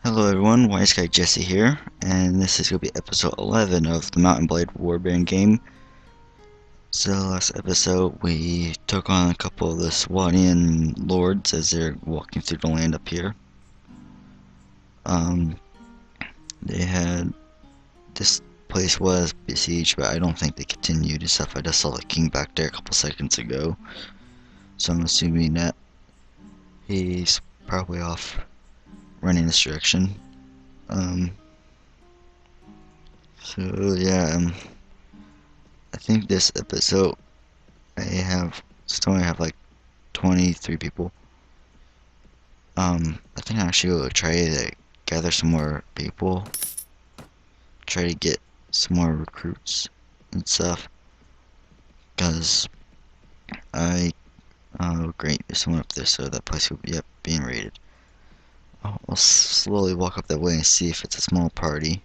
Hello everyone, Wise Guy Jesse here, and this is going to be episode 11 of the Mountain Blade Warband game. So last episode we took on a couple of the Swadian lords as they're walking through the land up here. They had, this place was besieged, but I don't think they continued and stuff. I just saw the king back there a couple seconds ago, so I'm assuming that he's probably off running this direction. So yeah, I think this episode still only have like 23 people. I think I actually will try to gather some more people, try to get some more recruits and stuff, cause oh great, there's someone up there, so that place will be being raided. I'll slowly walk up that way and see if it's a small party.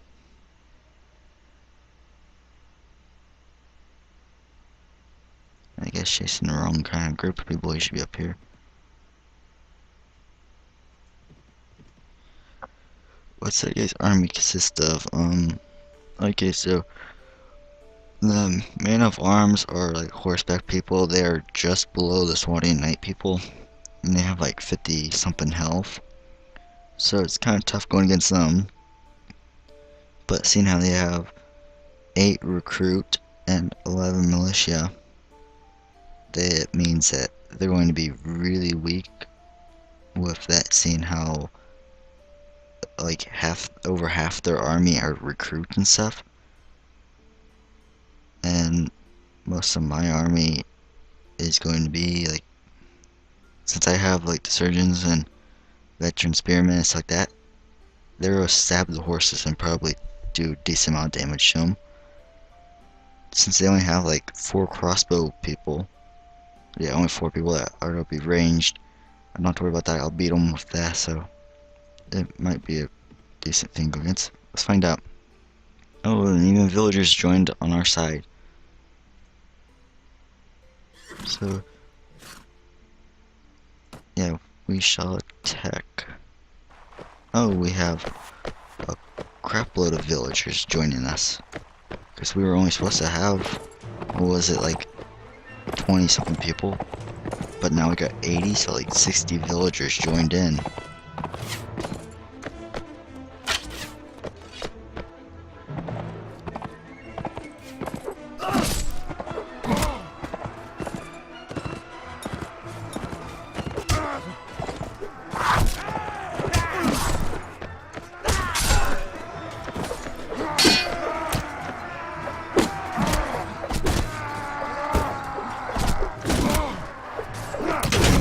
I guess chasing the wrong kind of group of people. He should be up here. What's that guy's army consist of? Okay, so the men of arms are like horseback people. They are just below the Swadian knight people, and they have like 50 something health. So it's kind of tough going against them. But seeing how they have 8 recruit and 11 militia, that means that they're going to be really weak with that, seeing how like over half their army are recruit and stuff. And most of my army is going to be like, since I have like the surgeons and veteran spearmen and stuff like that, they'll stab the horses and probably do a decent amount of damage to them. Since they only have like 4 crossbow people, yeah, only 4 people that are going to be ranged, I'm not worried about that. I'll beat them with that, so it might be a decent thing to go against. Let's find out. Oh, and even villagers joined on our side. So, yeah, we shall attack. Oh, we have a crap load of villagers joining us. Because we were only supposed to have, what was it, like 20 something people? But now we got 80, so like 60 villagers joined in.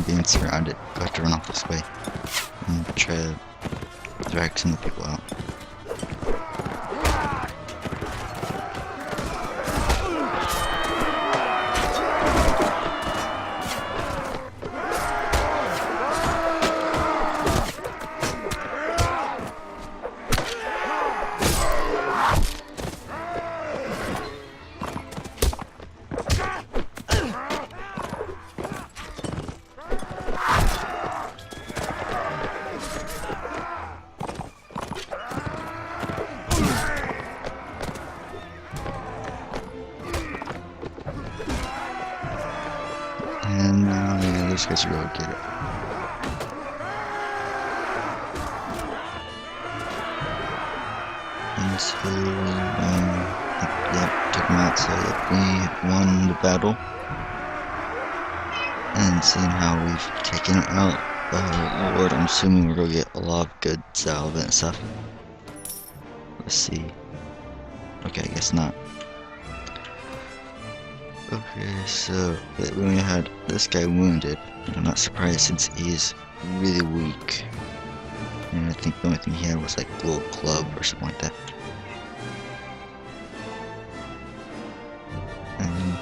Being surrounded, I have to run off this way and try to drag some of the people out. And now, yeah, those guys are gonna get it. And so, yep, took them out, so yep, we won the battle. And seeing how we've taken them out, Lord, I'm assuming we're gonna get a lot of good salve and stuff. Let's see. Okay, I guess not. Okay, so we only had this guy wounded. I'm not surprised since he's really weak. And I think the only thing he had was like a little club or something like that. And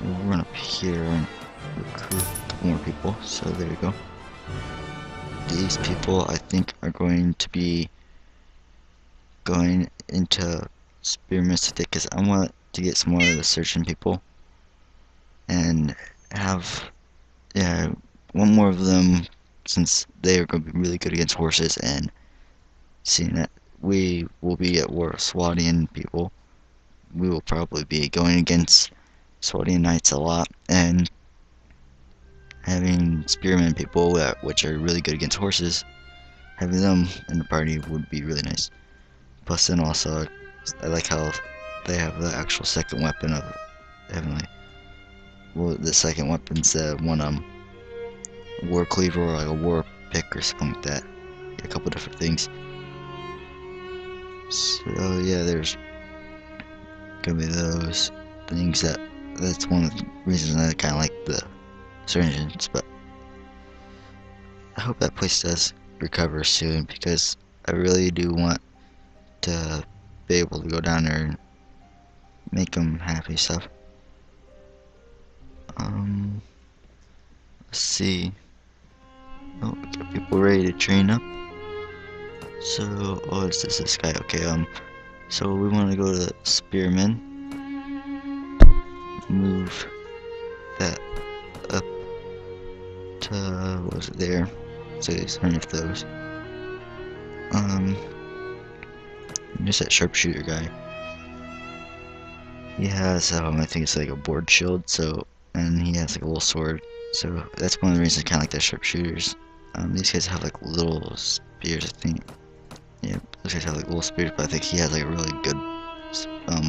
we'll run up here and recruit a couple more people. So there you go. These people I think are going to be going into spearmen because I want to get some more of the surgeon people. And have, yeah, one more of them, since they are going to be really good against horses, and seeing that we will be at war with Swadian people. We will probably be going against Swadian knights a lot, and having spearmen people which are really good against horses, having them in the party would be really nice. Plus, then also, I like how they have the actual second weapon of heavenly. Well, the second weapon's one war cleaver or like a war pick or something like that. A couple different things. So yeah, there's gonna be those things that's one of the reasons I kind of like the surgeons, but I hope that place does recover soon because I really do want to be able to go down there and make them happy stuff. Let's see. Oh, we got people ready to train up. So, oh, it's this guy. Okay, so we want to go to the spearmen. Move that up to, what was it there? So there's 100 of those. Just that sharpshooter guy. He has, I think it's like a board shield, so, and he has like a little sword. So that's one of the reasons I kind of like the sharpshooters. These guys have like little spears, I think. Yeah, those guys have like little spears, but I think he has like a really good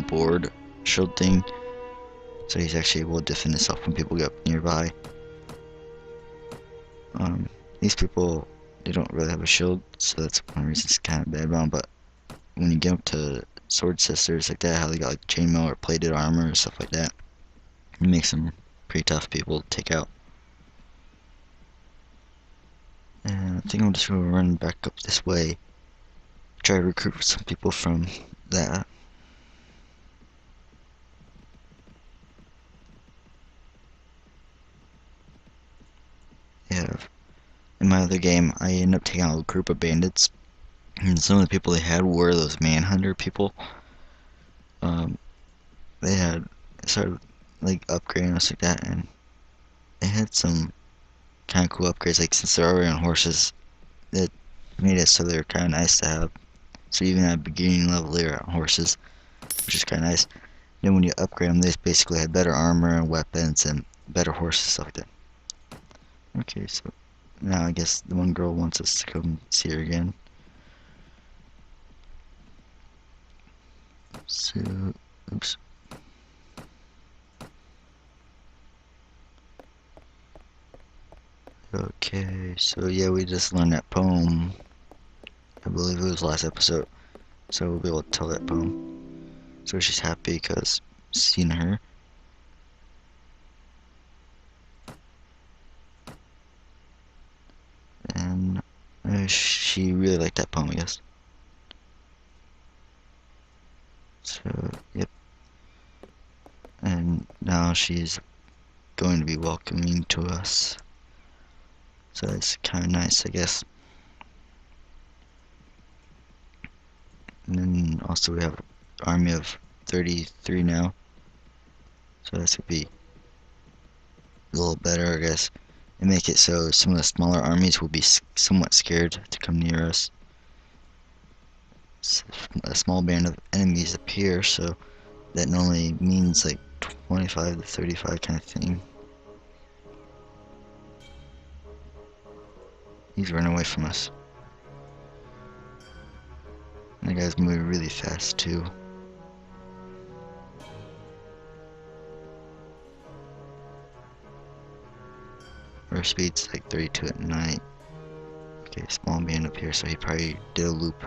board shield thing. So he's actually able to defend himself when people get up nearby. These people, they don't really have a shield, so that's one reason it's kind of bad about them, but when you get up to sword sisters like that, how they got like chainmail or plated armor or stuff like that, it makes them pretty tough people to take out. And I think I'm just gonna run back up this way, try to recruit some people from that. Yeah, in my other game, I ended up taking out a group of bandits, and some of the people they had were those manhunter people. They had started like upgrading and stuff like that, and they had some kind of cool upgrades. Like since they're already on horses, that made it so they're kind of nice to have. So even at beginning level, they're on horses, which is kind of nice. Then when you upgrade them, they basically have better armor and weapons and better horses, stuff like that. Okay, so now I guess the one girl wants us to come see her again. So, oops. Okay, so yeah, we just learned that poem. I believe it was last episode. So we'll be able to tell that poem. So she's happy because seeing her. And she really liked that poem, I guess. So, yep. And now she's going to be welcoming to us. So that's kind of nice, I guess. And then also we have an army of 33 now. So that's gonna be a little better, I guess. And make it so some of the smaller armies will be somewhat scared to come near us. A small band of enemies appear, so that normally means like 25 to 35 kind of thing. He's running away from us. And the guy's moving really fast too. Our speed's like 32 at night. Okay, small band up here, so he probably did a loop.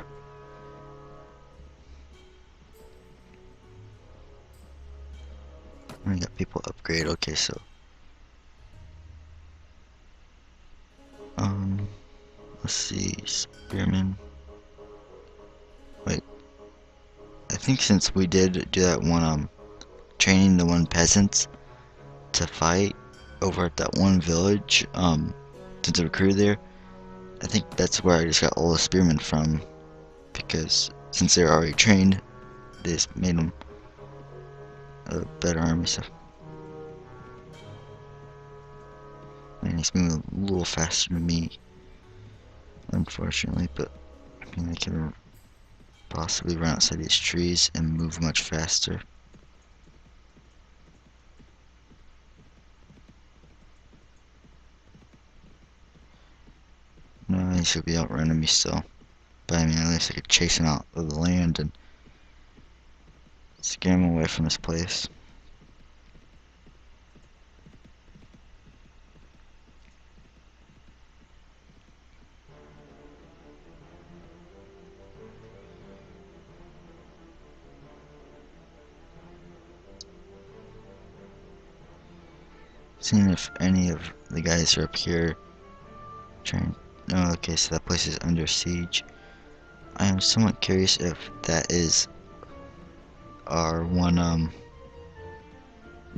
We got people upgrade. Okay, so let's see, spearman. Wait, I think since we did do that one training the one peasants to fight over at that one village to recruit there, I think that's where I just got all the spearmen from, because since they're already trained, they just made them a better army stuff. And he's moving a little faster than me, unfortunately, but And they can possibly run outside these trees and move much faster. No, he should be outrunning me still. But I mean, at least I could chase him out of the land and scare him away from this place. Seeing if any of the guys are up here trying. Oh, okay, so that place is under siege. I am somewhat curious if that is our the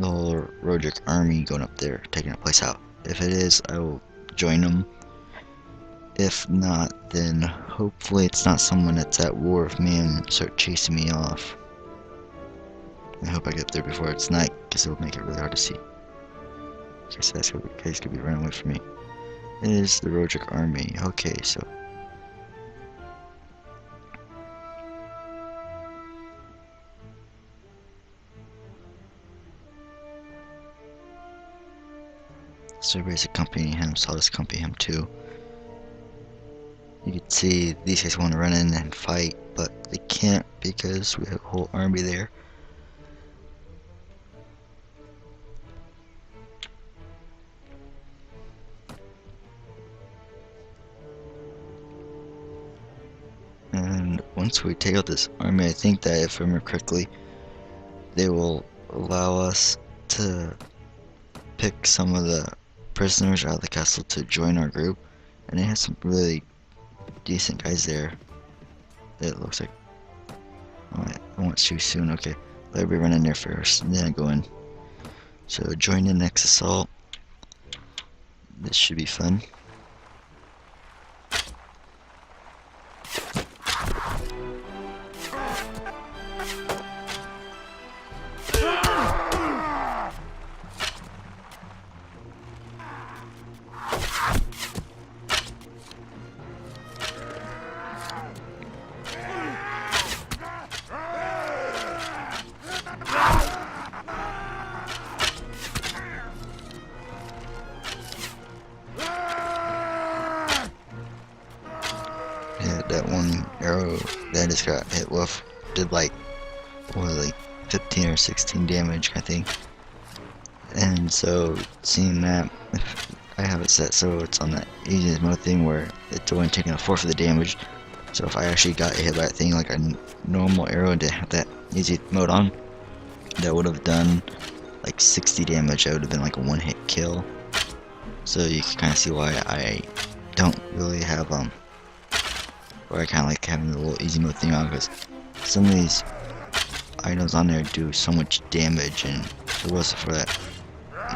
whole Roderick army going up there, taking that place out. If it is, I will join them. If not, then hopefully it's not someone that's at war with me and start chasing me off. I hope I get up there before it's night, because it will make it really hard to see. Okay, so that's guys could be running away from me. It is the Roderick army. Okay, so everybody's accompanying him, so I'll just accompany him too. You can see these guys want to run in and fight, but they can't because we have a whole army there. And once we take out this army, I think that if I remember correctly, they will allow us to pick some of the prisoners out of the castle to join our group. And they have some really decent guys there. It looks like. Oh, I won't shoot soon. Okay, let everybody run in there first, and then I go in. So join the next assault. This should be fun. Yeah, that one arrow that I just got hit with did like 15 or 16 damage, I think. And so seeing that, I have it set so it's on that easiest mode thing where it's only taking a fourth of the damage. So if I actually got hit by that thing like a normal arrow and didn't have that easy mode on, that would have done like 60 damage. That would have been like a one-hit kill. So you can kind of see why I don't really have or I kind of like having the little easy mode thing on, because some of these items on there do so much damage, and if it wasn't for that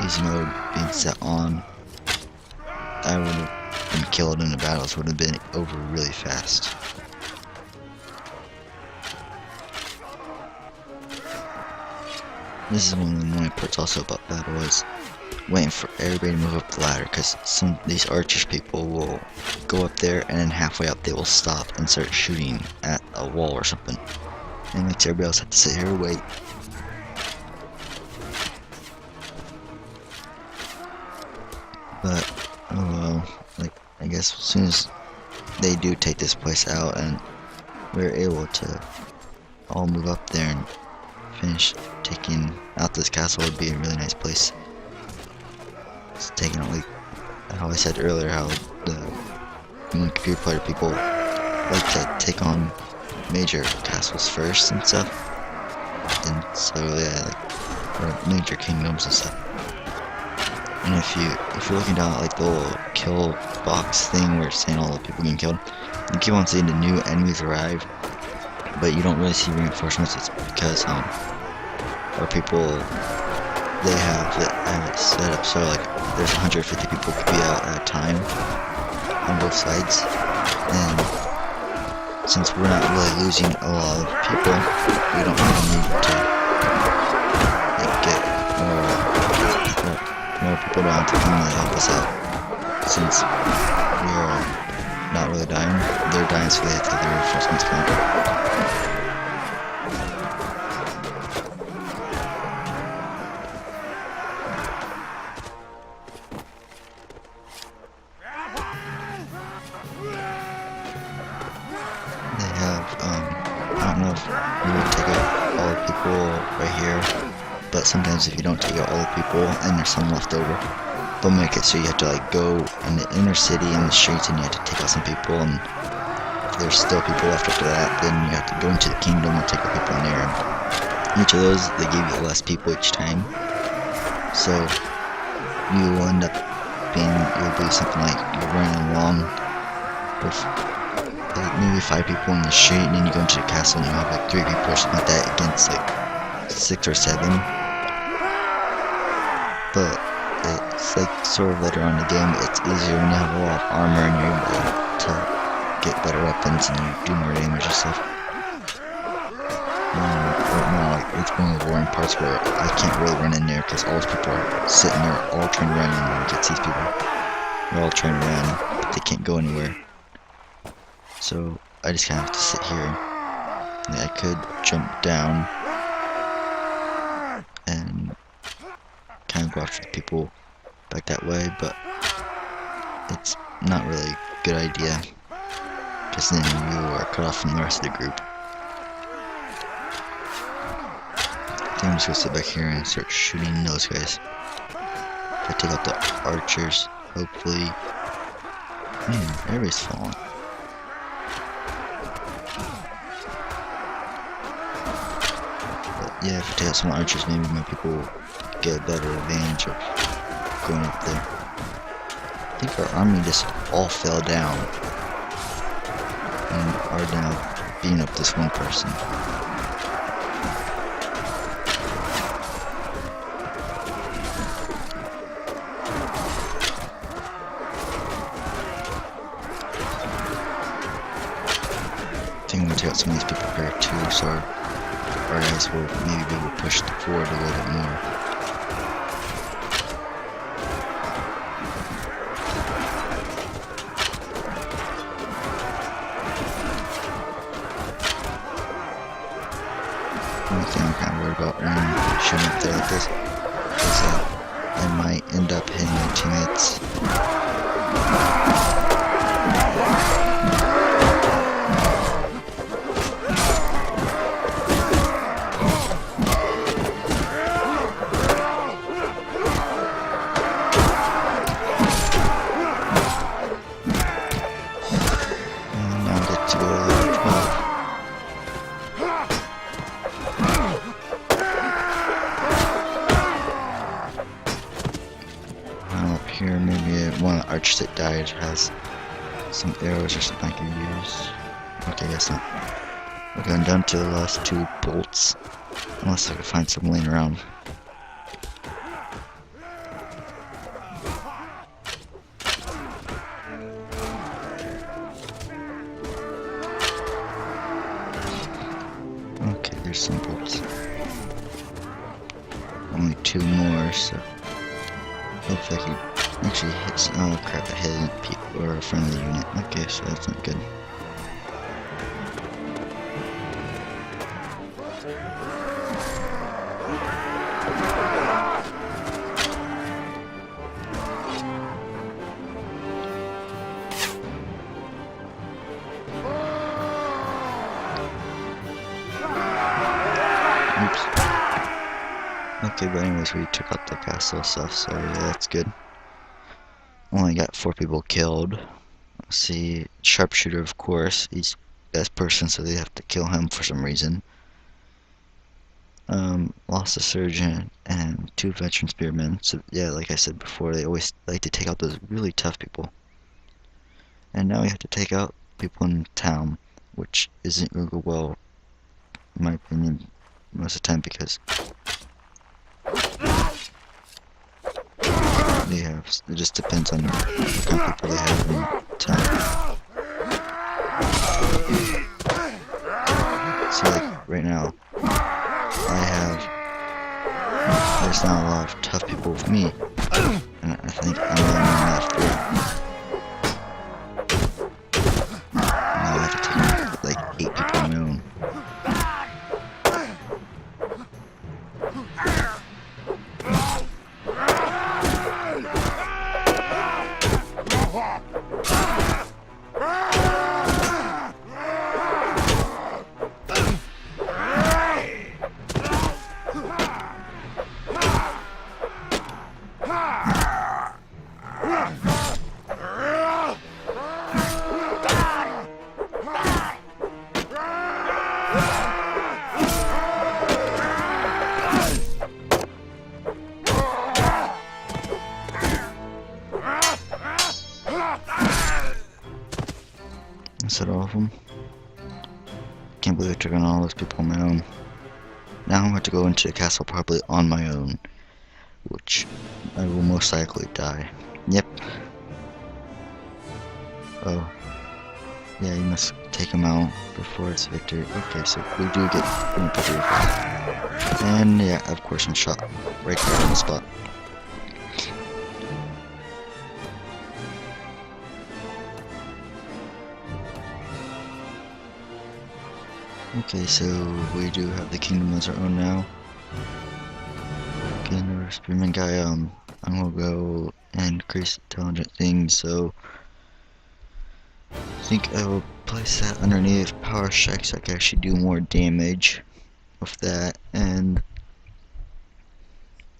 easy mode being set on, I would have been killed in the battles, would have been over really fast. This is one of the annoying parts also about battle, is waiting for everybody to move up the ladder, because some of these archers people will go up there and then halfway up they will stop and start shooting at a wall or something. And it makes everybody else have to sit here and wait. But, oh well, like, I guess as soon as they do take this place out and we're able to all move up there and finish taking out this castle, would be a really nice place. It's taking out, like how I said earlier, how the computer player people like to take on major castles first and stuff, and so yeah, like, or major kingdoms and stuff. And if you're looking down at like the little kill box thing where it's saying all the people getting killed, you keep on seeing the new enemies arrive, but you don't really see reinforcements. It's because our people, they have it set up so like there's 150 people could be out at a time on both sides, and since we're not really losing a lot of people, we don't really need to like, get more people down to come and help us out, since we are not really dying. They're dying so they have to have their reinforcements come. They have, I don't know if you would take out all the people right here, but sometimes if you don't take out all the people and there's some left over, they'll make it so you have to like go in the inner city and the streets and you have to take out some people, and if there's still people left after that, then you have to go into the kingdom and take out people in there. And each of those, they give you less people each time, so you will end up being, you'll be something like you're running along with like maybe 5 people in the street, and then you go into the castle and you have like 3 people or something like that against like 6 or 7. But it's like sort of later on in the game, it's easier when you have a lot of armor and you're able to get better weapons and you do more damage and stuff. Right now, like, it's one of the boring parts where I can't really run in there because all those people are sitting there all trying to run and get these people. They're all trying to run, but they can't go anywhere. So I just kind of have to sit here. I could jump down and kind of go after the people back that way, but it's not really a good idea because then you are cut off from the rest of the group. I think I'm just gonna sit back here and start shooting those guys. If I take out the archers, hopefully. Everybody's falling. Yeah, if I take out some archers, maybe my people get a better advantage of going up there. I think our army just all fell down and are now beating up this one person. I think I'm gonna take out some of these people here too, so our guys will maybe be able to push forward a little bit more. One thing I'm kind of worried about when shooting up there like this is that I might end up hitting my teammates. Here, maybe one of the archers that died has some arrows or something I can use. Okay, I guess not. We're going down to the last 2 bolts, unless I can find some laying around. Okay, there's some bolts. Only 2 more, so hopefully I can actually hit some, oh crap, I hit people or a friendly unit. Okay, so that's not good. Oops. Okay, but anyways, we took out the castle stuff, so yeah, that's good. Only got 4 people killed. Let's see, sharpshooter, of course, he's the best person, so they have to kill him for some reason. Lost a surgeon and 2 veteran spearmen. So yeah, like I said before, they always like to take out those really tough people. And now we have to take out people in town, which isn't going to go well, in my opinion, most of the time, because they have, it just depends on what kind of people they have in town. See, like right now, there's not a lot of tough people with me, and I think I'm the only one left. Is that all of them? Can't believe I took on all those people on my own. Now I'm going to go into the castle probably on my own, which I will most likely die. Yep. Oh. Yeah, you must take him out before it's victory. Okay, so we do get victory. And yeah, of course I'm shot right there on the spot. Okay, so we do have the kingdom as our own now. Okay, another spearman guy, I'm gonna go and increase intelligent things, so I think I will place that underneath power strike so I can actually do more damage with that, and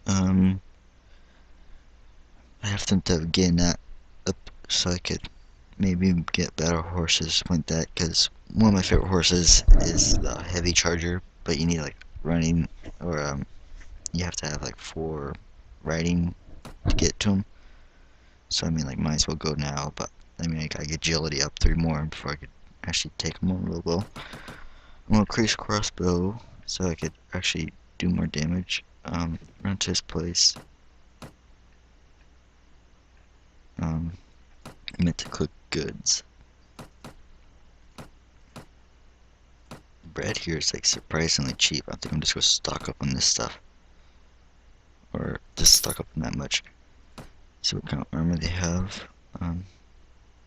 I have them to gain that up so I could maybe get better horses like that, because one of my favorite horses is the heavy charger, but you need like running, or you have to have like 4 riding to get to them. So I mean, like, might as well go now, but I mean, I gotta get agility up 3 more before I could actually take them on real well. I'm gonna increase crossbow so I could actually do more damage. Run to his place. Meant to cook goods. Bread here is like surprisingly cheap. I think I'm just gonna stock up on this stuff, or just stock up on that much. See what kind of armor they have.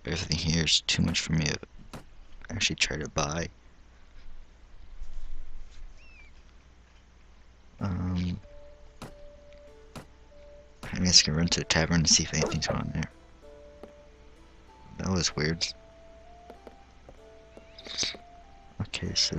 Everything here is too much for me to actually try to buy. I guess I can run to the tavern and see if anything's on there. That was weird. Okay, so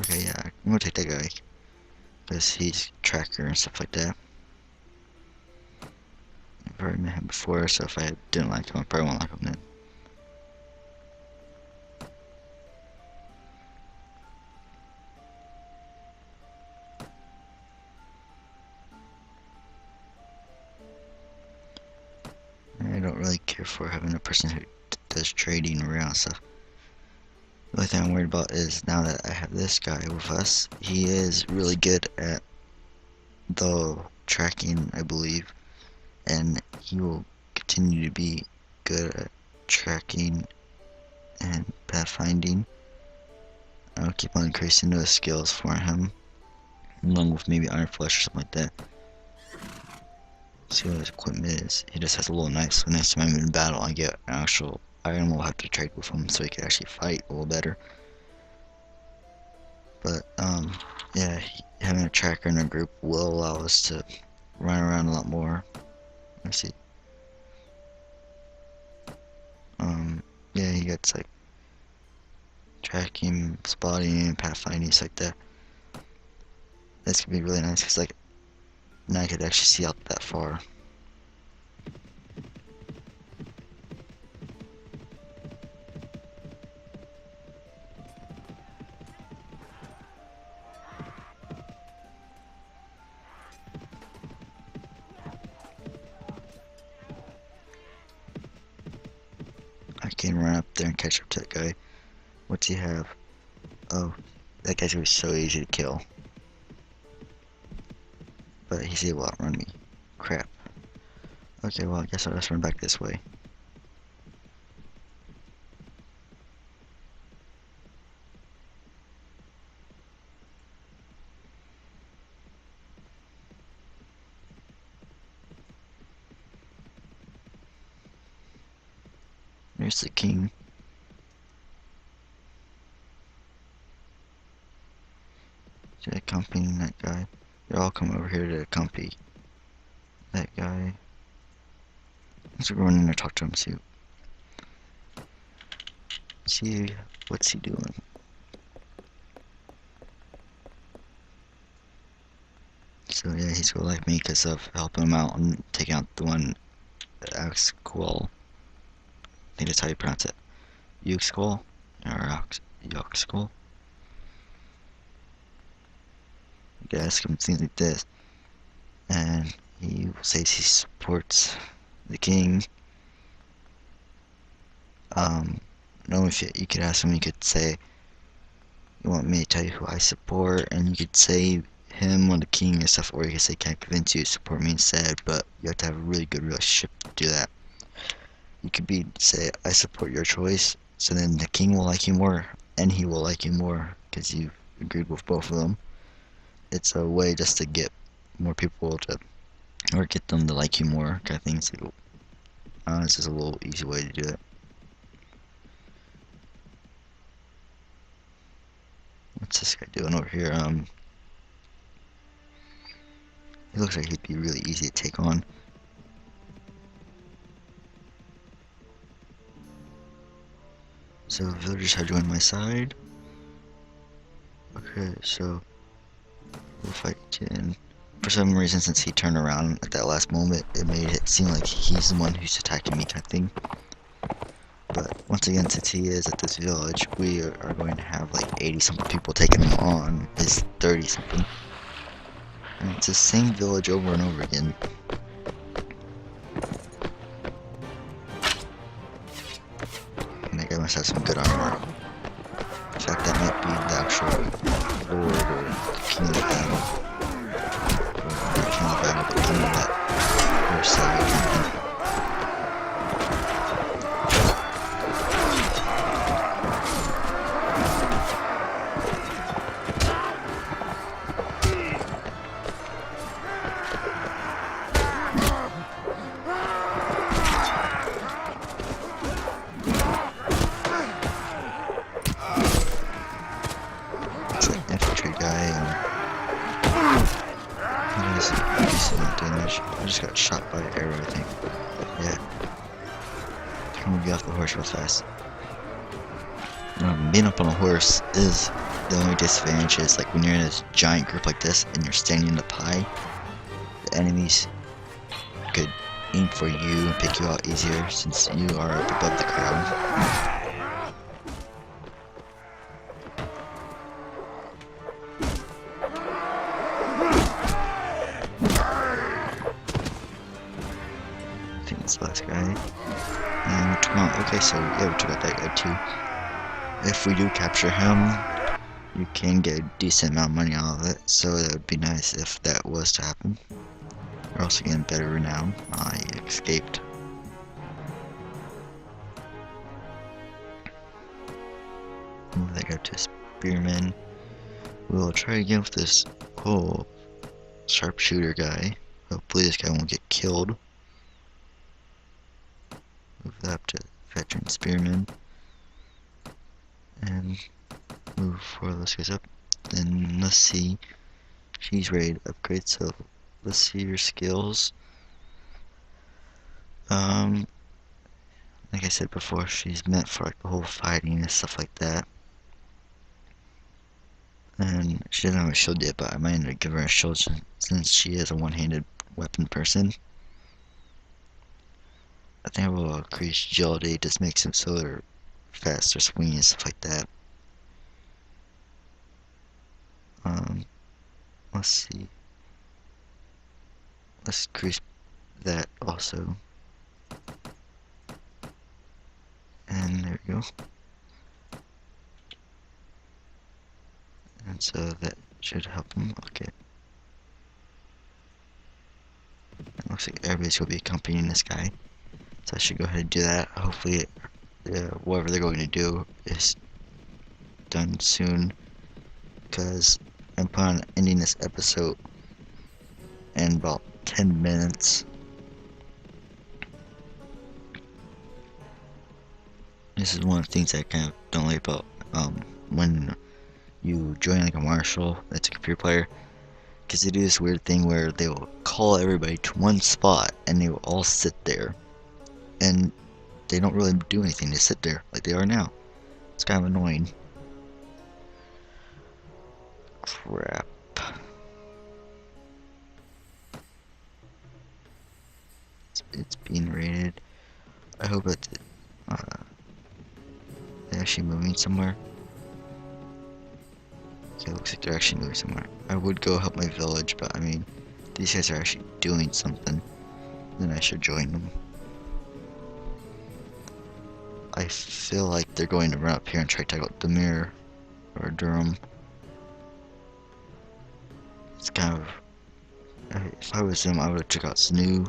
okay, yeah, I'm gonna take that guy because he's tracker and stuff like that. I've already met him before, so if I didn't like him, I probably won't like him then. I don't really care for having a person who does trading around stuff. The only thing I'm worried about is now that I have this guy with us, he is really good at the tracking, I believe, and he will continue to be good at tracking and pathfinding. I'll keep on increasing those skills for him, along with maybe Iron Flesh or something like that. See what his equipment is. He just has a little knife, so next time I'm in battle, I get an actual item. We'll have to trade with him so he can actually fight a little better. But yeah, having a tracker in a group will allow us to run around a lot more. Let's see. Yeah, he gets like tracking, spotting, and pathfinding, stuff like that. That's gonna be really nice because like now I could actually see out that far. I can run up there and catch up to that guy. What's he have? Oh, that guy's gonna be so easy to kill. But he's able to outrun me. Crap. Okay, well, I guess I'll just run back this way. There's the king. Should I accompany that guy? They all come over here to accompany that guy. Let's go in there, talk to him, see what's he doing. So yeah, he's gonna like me because of helping him out and taking out the one uxkhal. I think that's how you pronounce it. Uxkhal or uxkhal. You can ask him things like this, and he says he supports the king. No, if you could ask him, you could say, "You want me to tell you who I support?" And you could say him or the king and stuff, or you could say, "Can I convince you to support me instead?" But you have to have a really good relationship to do that. You could say, "I support your choice," so then the king will like you more, and he will like you more because you agreed with both of them. It's a way just to get more people to, or get them to like you more, kind of thing. So, this is a little easy way to do it. What's this guy doing over here? He looks like he'd be really easy to take on. So villagers have joined my side. Okay, so we'll fight again. For some reason, since he turned around at that last moment, it made it seem like he's the one who's attacking me, kind of thing. But once again, since he is at this village, we are going to have like 80-something people taking him on. His 30-something. And it's the same village over and over again. And that guy must have some good armor. In fact, that might be the actual lord or the king of the battle. Or the king of the battle, but the king of that horse side. I just got shot by an arrow, I think. Yeah. I'm gonna get off the horse real fast. Being up on a horse is the only disadvantage is like when you're in this giant group like this and you're standing in the pie, the enemies could aim for you and pick you out easier since you are up above the crowd. Last guy, and we took out, okay, so yeah, we took out that guy too. If we do capture him, you can get a decent amount of money out of it, so that would be nice if that was to happen. We're also getting better renown. I escaped. Move that guy to spearman. We'll try again with this whole sharpshooter guy. Hopefully this guy won't get killed. Move that up to veteran spearman, and move 4 of those guys up. Then let's see, she's ready to upgrade, so let's see your skills. Like I said before, she's meant for like the whole fighting and stuff like that. And she doesn't have a shield yet, but I might end up giving her a shield since she is a one-handed weapon person. I think I will increase agility, just makes it so they're faster swinging and stuff like that. Let's see. Let's increase that also. And there we go. And so that should help them. Okay. It looks like everybody's going to be accompanying this guy. So I should go ahead and do that. Hopefully, whatever they're going to do is done soon. Because I'm planning on ending this episode in about 10 minutes. This is one of the things I kind of don't like about when you join like a marshal that's a computer player. Because they do this weird thing where they will call everybody to one spot and they will all sit there. and they don't really do anything. They sit there like they are now. It's kind of annoying. Crap. It's being raided. I hope it's they're actually moving somewhere. Okay, looks like they're actually moving somewhere. I would go help my village, but I mean, these guys are actually doing something. Then I should join them. I feel like they're going to run up here and try to take out Demir or Dhirim. It's kind of... If I was them, I would have took out Sanu.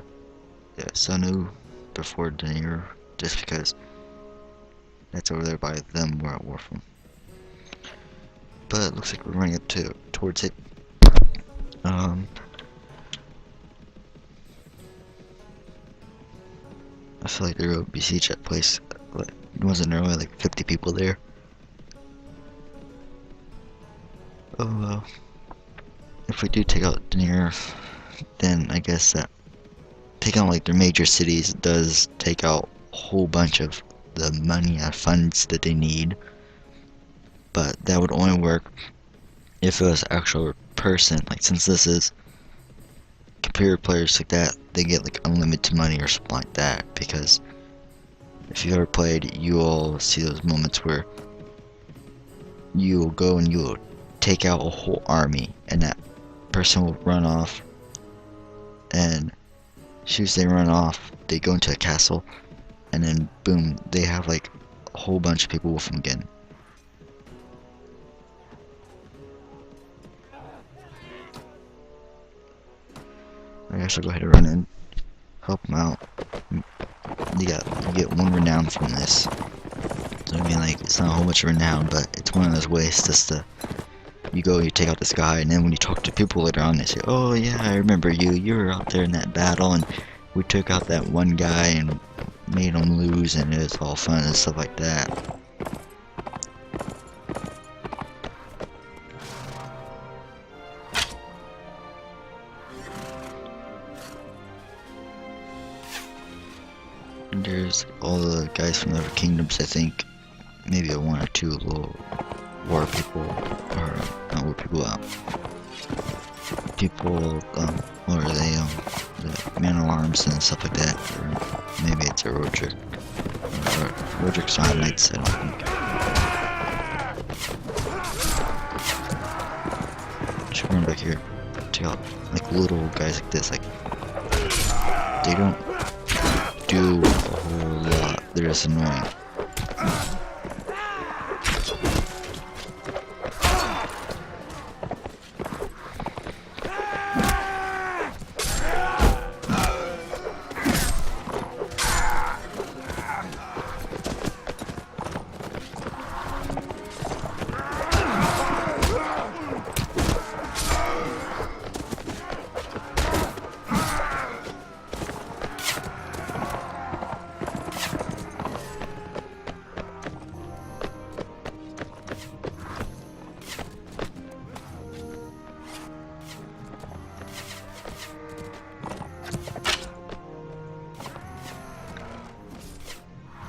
Yeah, Sanu before Demir, just because that's over there by them where I war from. But it looks like we're running up towards it. I feel like they're going to besiege that place. Wasn't there only like 50 people there? Oh well. If we do take out Demir, then I guess that taking out like their major cities does take out a whole bunch of the money and funds that they need. But that would only work if it was an actual person. Like, since this is computer players like that, they get like unlimited money or something like that. Because if you've ever played, you will see those moments where you will go and you will take out a whole army, and that person will run off, and as soon as they run off, they go into a castle, and then boom, they have like a whole bunch of people with them again. I guess I'll go ahead and run in, help them out. You get 1 renown from this. So I mean, like, it's not a whole bunch of renown, but it's one of those ways just to, you go, you take out this guy, and then when you talk to people later on, they say, oh yeah, I remember you, you were out there in that battle, and we took out that one guy and made him lose, and it was all fun and stuff like that. And there's all the guys from the other kingdoms, I think. Maybe 1 or 2 little war people, or not war people, people, what are they, the man-at-arms and stuff like that, or maybe it's a Roderick. Roderick's not knights, I don't think. Just run back here, take out, like, little guys like this, like, they don't do a whole lot, they're just annoying.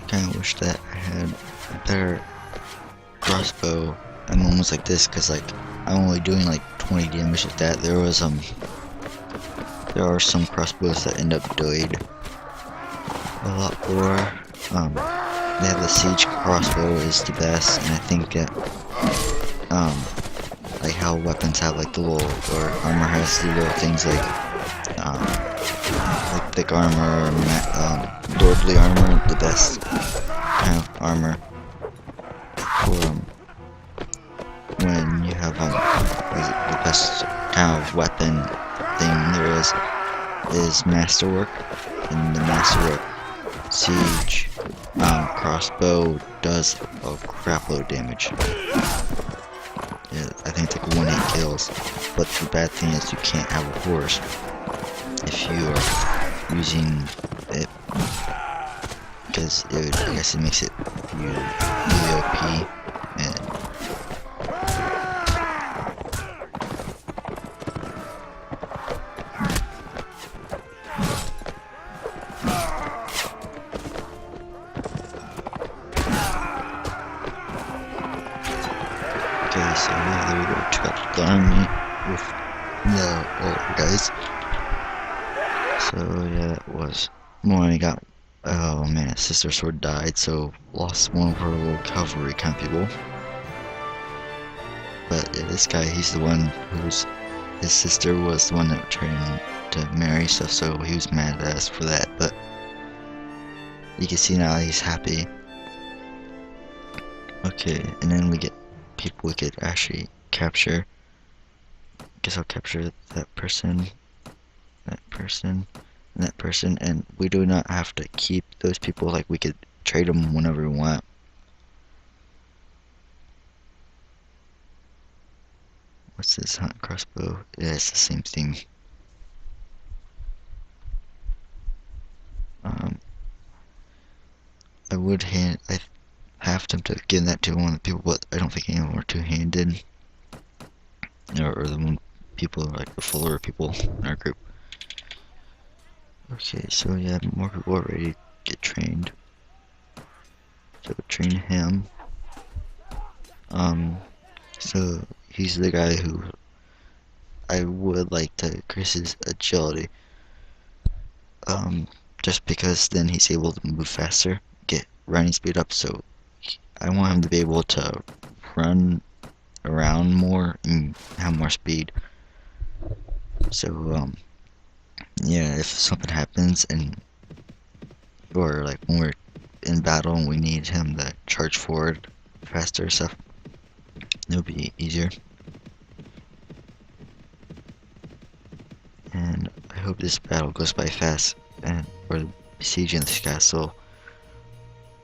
Kinda wish that I had a better crossbow and one was like this, cause like I'm only doing like 20 damage with that. There are some crossbows that end up doing a lot more. They have the siege crossbow is the best, and I think that like how weapons have like the little, or armor has the little things like thick armor, lordly armor, the best kind of armor for when you have the best kind of weapon thing there is masterwork, and the masterwork siege crossbow does a crapload of damage. Yeah, I think it's like 1-8 kills, but the bad thing is you can't have a horse if you are using it, because I guess it makes it really OP, and the army with the older guys. So yeah, that was when I got. Oh man, his sister sword died, so lost one of her little cavalry kind of people. But yeah, this guy, he's the one who's his sister was the one that tried to marry stuff, so he was mad at us for that. But you can see now he's happy. Okay, and then we get people we could actually capture. Guess I'll capture that person, that person, and that person, and we do not have to keep those people. Like, we could trade them whenever we want. What's this? Hunt crossbow? Yeah, it's the same thing. I have them to give that to one of the people, but I don't think any of them are two-handed. Or the one people, like the fuller people in our group. Okay, so yeah, more people are ready to get trained. So train him. So he's the guy who I would like to increase his agility. Just because then he's able to move faster, get running speed up, so I want him to be able to run around more and have more speed. So, yeah, if something happens or like when we're in battle and we need him to charge forward faster stuff, it'll be easier. And I hope this battle goes by fast and we're besieging this castle,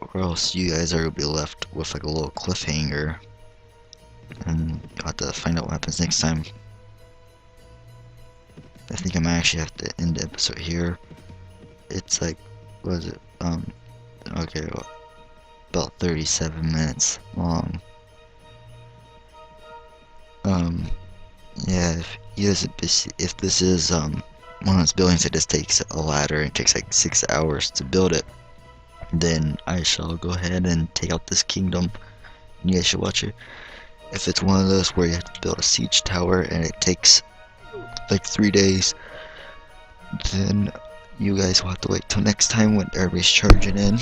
or else you guys are gonna be left with like a little cliffhanger and you'll have to find out what happens next time. I think I might actually have to end the episode here. It's like, what is it? Okay, well, about 37 minutes long. Yeah, if this is one of those buildings that just takes a ladder and it takes like 6 hours to build it, then I shall go ahead and take out this kingdom. You guys should watch it. If it's one of those where you have to build a siege tower and it takes like 3 days, then you guys will have to wait till next time when everybody's charging in.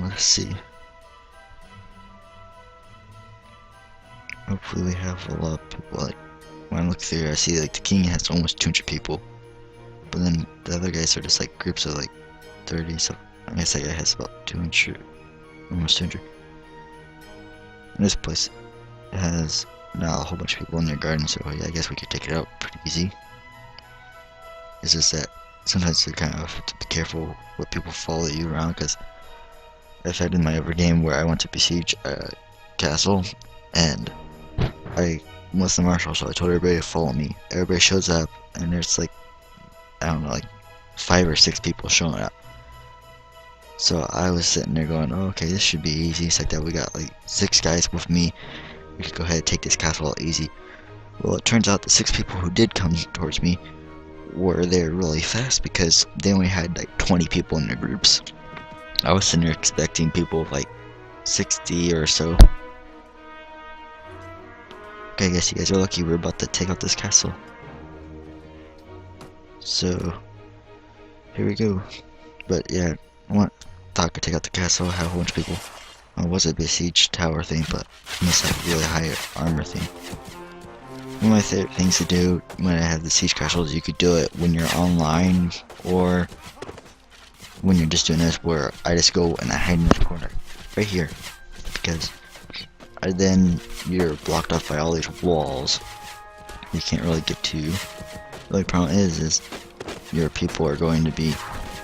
Let's see. Hopefully we have a lot of people. Like, when I look through, I see like the king has almost 200 people, but then the other guys are just like groups of like 30. So I guess that guy has about 200, almost 200. And this place has now a whole bunch of people in their garden, so yeah, I guess we could take it out pretty easy. It's just that sometimes you kind of have to be careful what people follow you around, because I've had in my other game where I went to besiege a castle, and I was the marshal, so I told everybody to follow me. Everybody shows up, and there's like, I don't know, like 5 or 6 people showing up. So I was sitting there going, oh, okay, this should be easy. It's like that we got like 6 guys with me. We could go ahead and take this castle all easy. Well, it turns out the 6 people who did come towards me were there really fast, because they only had like 20 people in their groups. I was sitting there expecting people of like 60 or so. Okay, I guess you guys are lucky we're about to take out this castle. So, here we go. But yeah, thought I could take out the castle, have a whole bunch of people. It was a besiege tower thing, but it must have a really high armor thing. One of my favorite things to do when I have the siege castles, you could do it when you're online, or when you're just doing this, where I just go and I hide in the corner, right here, because then you're blocked off by all these walls. You can't really get to. The only problem is your people are going to be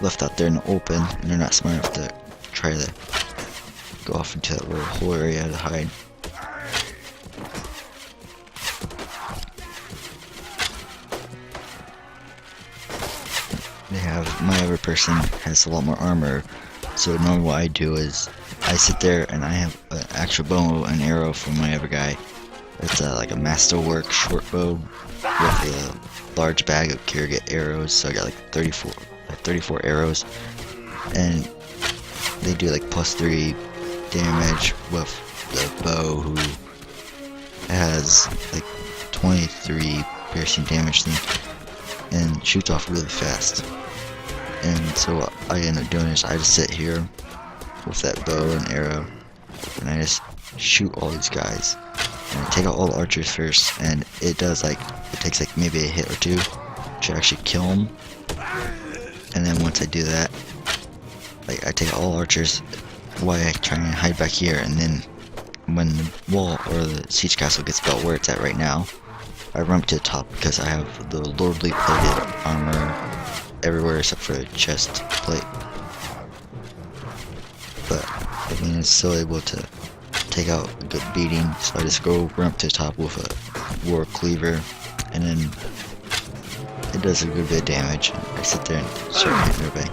left out there in the open, and they're not smart enough to try to go off into that little whole area to hide. My other person has a lot more armor, so normally what I do is I sit there and I have an actual bow and arrow from my other guy. It's like a masterwork short bow with a large bag of Kirgit arrows, so I got like 34 arrows, and they do like +3 damage with the bow who has like 23 piercing damage thing and shoots off really fast. And so what I end up doing is I just sit here with that bow and arrow and I just shoot all these guys. And I take out all the archers first, and it does like, it takes like maybe a hit or two to actually kill them. And then once I do that, like I take out all archers while I try and hide back here, and then when the wall or the siege castle gets built where it's at right now, I run up to the top because I have the lordly plated armor everywhere except for the chest plate. But I mean, it's still able to take out a good beating, so I just go run up to the top with a war cleaver, and then it does a good bit of damage. I sit there and start hitting everybody.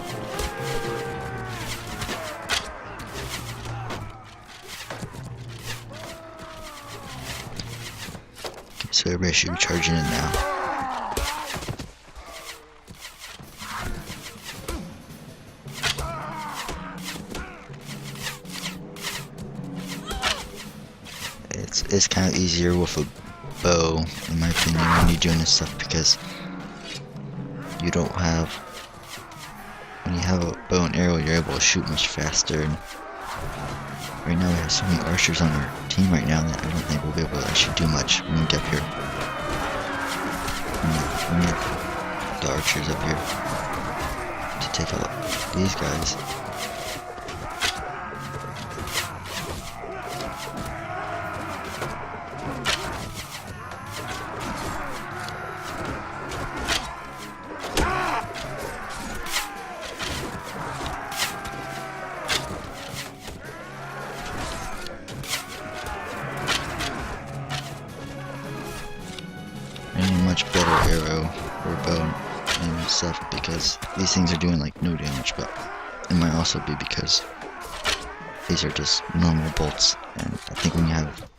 Okay, so everybody should be charging in now. It's kind of easier with a bow, in my opinion, when you're doing this stuff, because you don't have, when you have a bow and arrow, you're able to shoot much faster. And right now we have so many archers on our team right now that I don't think we'll be able to actually do much when we get up here. We need the archers up here to take out these guys. Much better arrow or bow and stuff, because these things are doing like no damage, but it might also be because these are just normal bolts, and I think when you have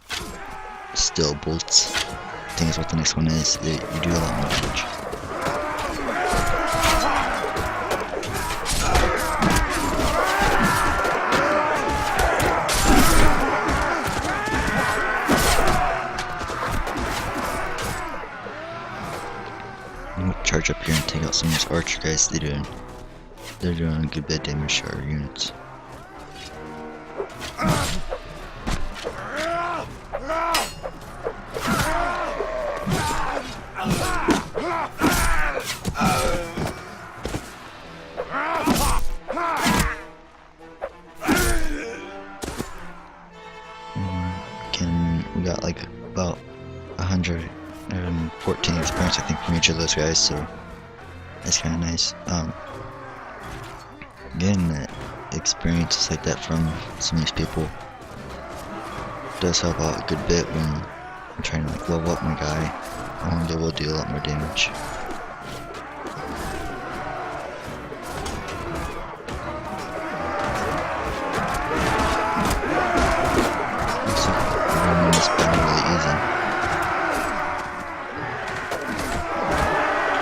steel bolts, I think is what the next one is, you do a lot more damage. Charge up here and take out some of these archer guys. They're doing a good bit of damage to our units. We got like about 114 experience, I think, from each of those guys, so that's kind of nice. Getting that experiences like that from some of these people does help out a good bit when I'm trying to like level up my guy. I want to be able to do a lot more damage. Looks like running this battle really easy.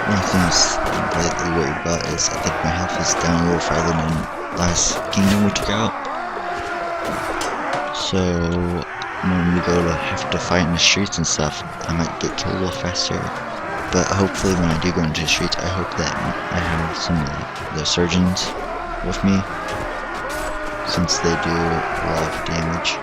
One thing I'm lately worried about is I think my health is down a little farther than last kingdom we took out. So when we go to have to fight in the streets and stuff, I might get killed a little faster. But hopefully when I do go into the streets, I hope that I have some of the surgeons with me, since they do a lot of damage.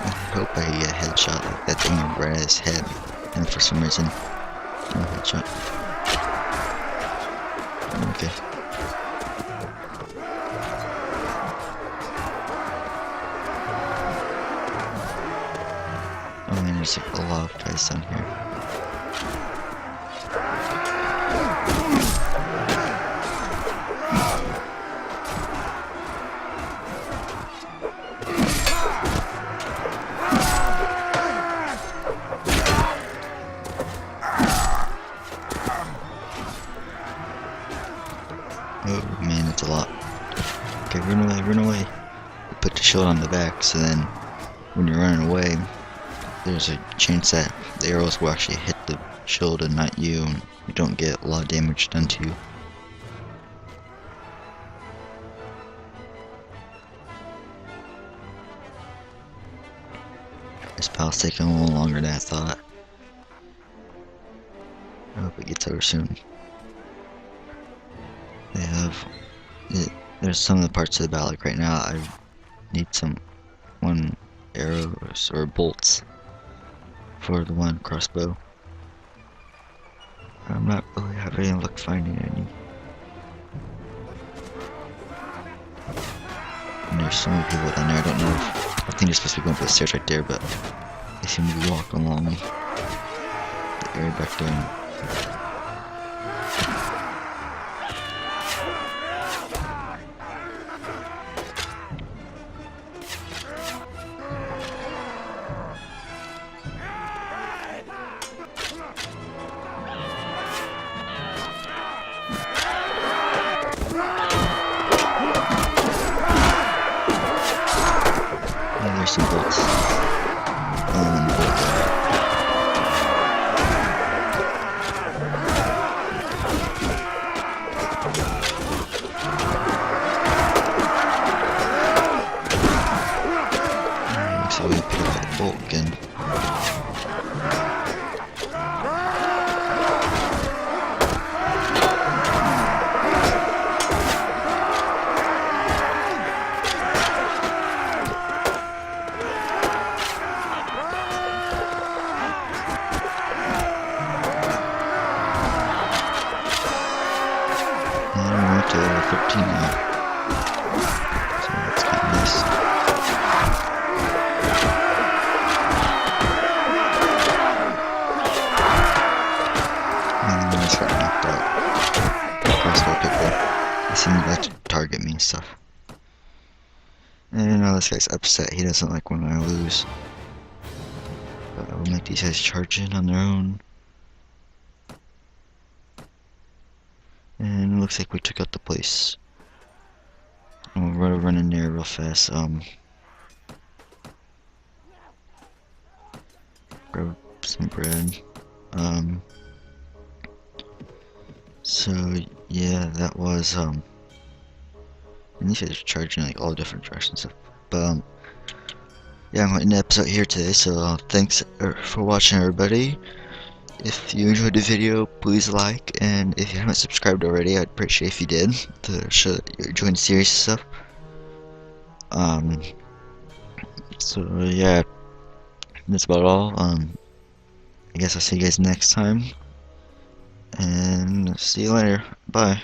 I hope I get a headshot like that thing right at his head, and for some reason, no headshot. Okay. Oh man, there's like a lot of guys down here. a lot. Okay, run away, run away. You put the shield on the back, so then when you're running away, there's a chance that the arrows will actually hit the shield and not you, and you don't get a lot of damage done to you. This battle's taking a little longer than I thought. I hope it gets over soon. They have there's some of the parts of the battle, like right now I need one arrows or bolts for the one crossbow. I'm not really having any luck finding any. And there's so many people down there, I don't know if, I think they're supposed to be going for the stairs right there, but they seem to be walking along the area back there. There's some bolts. So we pick up the bolt again. We're up to level 13 now. So that's kind of nice. And I just got knocked out. Crossbow people. They seem to like to target me and stuff. And now this guy's upset. He doesn't like when I lose. But I will make these guys charge in on their own. And it looks like we took out the place. And we'll run in there real fast. Grab some bread. So yeah, that was and these guys are charging like all different directions. But yeah, I'm gonna end the episode here today. So thanks for watching, everybody. If you enjoyed the video, please like, and if you haven't subscribed already, I'd appreciate if you did, to show that you're enjoying the series and stuff. So yeah, that's about all. I guess I'll see you guys next time, and see you later. Bye.